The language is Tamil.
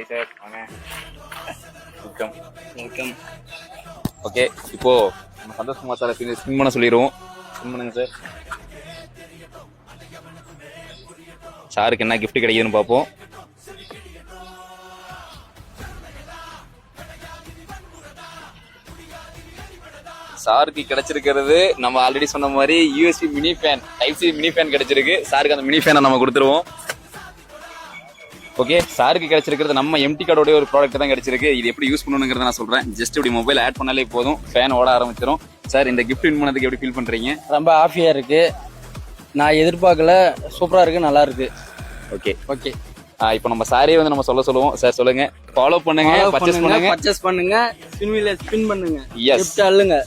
ஹை சார், வாங்க. வெல்கம். வெல்கம். ஓகே, இப்போ நம்ம சந்தோஷ்குமார் சார் ஸ்பின் பண்ண சொல்லிடுவோம். ஸ்பின் பண்ணுங்க சார். சாருக்கு என்ன கிஃப்ட் கிடைக்குதுன்னு பார்ப்போம். சாருக்கு கிடைச்சிருக்கிறது நம்ம ஆல்ரெடி சொன்ன மாதிரி USB mini fan, type C mini fan கிடைச்சிருக்கு. சாருக்கு அந்த மினி ஃபேனை நம்ம கொடுத்துருவோம். ஓகே, சாருக்கு கிடைச்சிருக்கிறது நம்ம எம்டி கார்டோட ஒரு ப்ராடக்ட் தான் கிடைச்சிருக்கு. இது எப்படி யூஸ் பண்ணணுங்கிறத நான் சொல்றேன். ஜஸ்ட் இப்படி மொபைல் ஆட் பண்ணாலே போதும், ஃபேன் ஓட ஆரம்பிச்சிடும். சார், இந்த கிஃப்ட் வின் பண்ணதுக்கு எப்படி ஃபீல் பண்றீங்க? ரொம்ப ஹாப்பியா இருக்கு. நான் எதிர்பார்க்கல, சூப்பரா இருக்கு, நல்லா இருக்கு. ஓகே ஓகே, இப்போ நம்ம சாரே வந்து நம்ம சொல்லுவோம். சார் சொல்லுங்க. ஃபாலோ பண்ணுங்க, பர்ச்சேஸ் பண்ணுங்க, பர்ச்சேஸ் பண்ணுங்க, ஸ்பின் வீல்ல ஸ்பின் பண்ணுங்க, Yes. கிஃப்ட் அள்ளுங்க.